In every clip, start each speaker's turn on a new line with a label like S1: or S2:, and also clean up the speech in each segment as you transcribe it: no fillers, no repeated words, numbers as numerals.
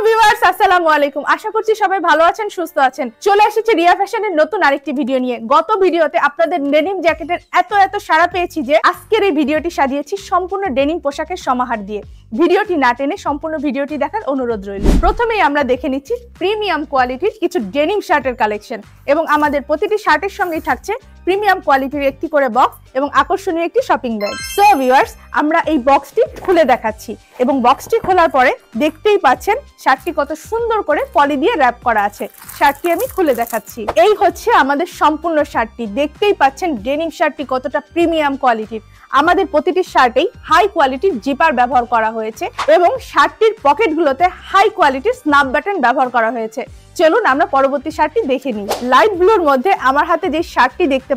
S1: Viewers আসসালামু আলাইকুম, আশা করছি সবাই ভালো আছেন, সুস্থ আছেন। চলে এসেছি রিয়া ফ্যাশনের নতুন আরেকটি ভিডিও নিয়ে। গত ভিডিওতে আপনাদের ডেনিম জ্যাকেটের এত সাড়া পেয়েছি যে আজকের এই ভিডিওটি সাজিয়েছি সম্পূর্ণ ডেনিম পোশাকের সমাহার দিয়ে। ভিডিওটি না টেনে সম্পূর্ণ ভিডিওটি দেখার অনুরোধ রইল। প্রথমেই আমরা দেখে নিচ্ছি প্রিমিয়াম কোয়ালিটির কিছু ডেনিম শার্টের কালেকশন, এবং আমাদের প্রতিটি শার্টের সঙ্গেই থাকছে প্রিমিয়াম কোয়ালিটির একটি করে বক্স এবং আকর্ষণীয় একটি শপিং ব্যাগ। সো ভিউয়ার্স, আমরা এই বক্সটি খুলে দেখাচ্ছি, এবং বক্সটি খোলার পরে দেখতেই পাচ্ছেন শার্টটি কত সুন্দর করে পলি দিয়ে র‍্যাপ করা আছে। শার্টটি আমি খুলে দেখাচ্ছি। এই হচ্ছে আমাদের সম্পূর্ণ শার্টটি। দেখতেই পাচ্ছেন ডেনিম শার্টটি কতটা প্রিমিয়াম কোয়ালিটির। আমাদের প্রতিটি শার্টেই হাই কোয়ালিটির জিপার ব্যবহার করা হয়েছে, এবং শার্টটির পকেটগুলোতে হাই কোয়ালিটির স্ন্যাপ বাটন ব্যবহার করা হয়েছে। চলুন আমরা পরবর্তী শার্টটি দেখে নিই। লাইট ব্লুর মধ্যে আমার হাতে যে শার্টটি দেখতে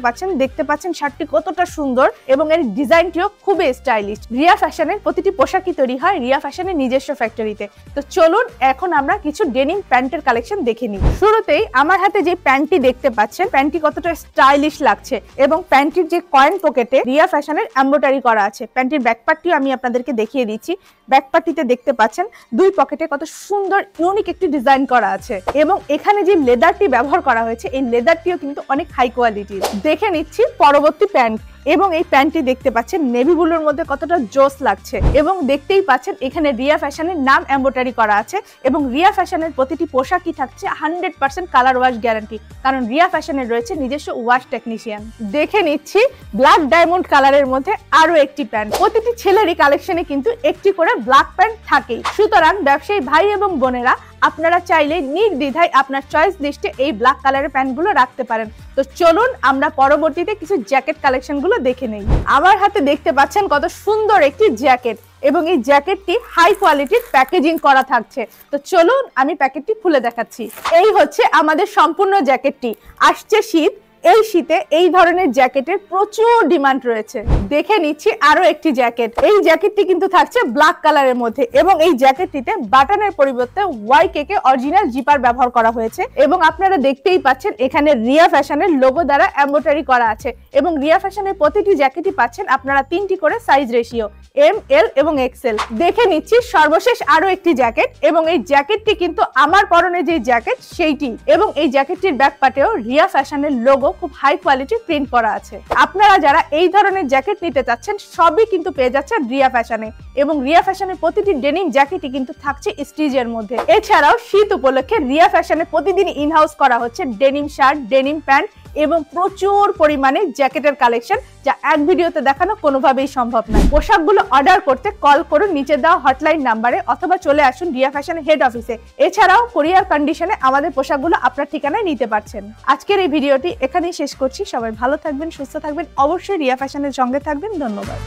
S1: পাচ্ছেন শার্টটি কতটা সুন্দর, এবং এর ডিজাইনটিও খুবই স্টাইলিশ। রিয়া ফ্যাশনের প্রতিটি পোশাকই তৈরি হয় রিয়া ফ্যাশনের নিজস্ব ফ্যাক্টরিতে। তো চলুন এখন আমরা কিছু ডেনিম প্যান্টের কালেকশন দেখে নিই। শুরুতেই আমার হাতে যে প্যান্টটি দেখতে পাচ্ছেন, প্যান্টটি কতটা স্টাইলিশ লাগছে, এবং প্যান্টটির যে কয়েন পকেটে রিয়া ফ্যাশনের এমব্রয়ডারি করা আছে। প্যান্টটির ব্যাকপার্টটিও আমি আপনাদেরকে দেখিয়ে দিচ্ছি। ব্যাকপার্টটিতে দেখতে পাচ্ছেন দুই পকেটে কত সুন্দর ইউনিক একটি ডিজাইন করা আছে, এবং এখানে যে লেদারটি ব্যবহার করা হয়েছে এই লেদারটিও কিন্তু অনেক হাই কোয়ালিটির। দেখে নিচ্ছি পরবর্তী প্যান্ট, এবং এই প্যান্টটি দেখতে পাচ্ছেন নেভি ব্লুর মধ্যে কতটা জোস লাগছে, এবং দেখতেই পাচ্ছেন এখানে রিয়া ফ্যাশনের নাম এমব্রয়ডারি করা আছে, এবং রিয়া ফ্যাশনের প্রতিটি পোশাকই থাকছে 100% কালার ওয়াশ গ্যারান্টি, কারণ রিয়া ফ্যাশনের রয়েছে নিজস্ব ওয়াশ টেকনিশিয়ান। দেখে নিচ্ছি ব্ল্যাক ডায়মন্ড কালারের মধ্যে আরো একটি প্যান্ট। প্রতিটি ছেলেরই কালেকশনে কিন্তু একটি করে ব্ল্যাক প্যান্ট থাকেই, সুতরাং ব্যবসায়ী ভাই এবং বোনেরা আপনারা চাইলে নির্দ্বিধায় আপনার চয়েস লিস্টে এই ব্ল্যাক কালারের প্যান্টগুলো রাখতে পারেন। তো চলুন আমরা পরবর্তীতে কিছু জ্যাকেট কালেকশন গুলো দেখে নেই। আমার হাতে দেখতে পাচ্ছেন কত সুন্দর একটি জ্যাকেট, এবং এই জ্যাকেটটি হাই কোয়ালিটির প্যাকেজিং করা থাকছে। তো চলুন আমি প্যাকেটটি খুলে দেখাচ্ছি। এই হচ্ছে আমাদের সম্পূর্ণ জ্যাকেটটি। আসছে শীত, এই শীতে এই ধরনের জ্যাকেটের প্রচুর ডিমান্ড রয়েছে। দেখে নিচ্ছি আরো একটি জ্যাকেট। এই জ্যাকেটটি কিন্তু থাকছে ব্ল্যাক কালারের মধ্যে, এবং এই জ্যাকেটটিতে বাটনের পরিবর্তে ওয়াইকে অরিজিনাল জিপার ব্যবহার করা হয়েছে, এবং আপনারা দেখতেই পাচ্ছেন এখানে রিয়া ফ্যাশনের লোগো দ্বারা এমব্রয়ডারি করা আছে, এবং রিয়া ফ্যাশনের প্রতিটি জ্যাকেটই পাচ্ছেন আপনারা 3টি করে সাইজ রেশিও, এম, এল এবং এক্সেল। দেখে নিচ্ছি সর্বশেষ আরো একটি জ্যাকেট, এবং এই জ্যাকেটটি কিন্তু আমার পরনে যে জ্যাকেট সেইটি, এবং এই জ্যাকেটটির ব্যাক পার্টেও রিয়া ফ্যাশনের লোগো খুব হাই কোয়ালিটির প্রিন্ট করা আছে। আপনারা যারা এই ধরনের জ্যাকেট নিতে চাচ্ছেন সবই কিন্তু পেয়ে যাচ্ছেন রিয়া ফ্যাশনে, এবং রিয়া ফ্যাশনের প্রতিটি ডেনিম জ্যাকেটই কিন্তু থাকছে স্টিচের মধ্যে। এছাড়াও শীত উপলক্ষে রিয়া ফ্যাশনে প্রতিদিন ইনহাউস করা হচ্ছে ডেনিম শার্ট, ডেনিম প্যান্ট এবং প্রচুর পরিমাণে জ্যাকেটের কালেকশন, যা এক ভিডিওতে দেখানো কোনোভাবেই সম্ভব নয়। পোশাকগুলো অর্ডার করতে কল করুন নিচে দেওয়া হটলাইন নাম্বারে, অথবা চলে আসুন রিয়া ফ্যাশনের হেড অফিসে। এছাড়াও কুরিয়ার কন্ডিশনে আমাদের পোশাকগুলো আপনার ঠিকানায় নিতে পারছেন। আজকের এই ভিডিওটি এখানেই শেষ করছি। সবাই ভালো থাকবেন, সুস্থ থাকবেন, অবশ্যই রিয়া ফ্যাশনের সঙ্গে থাকবেন। ধন্যবাদ।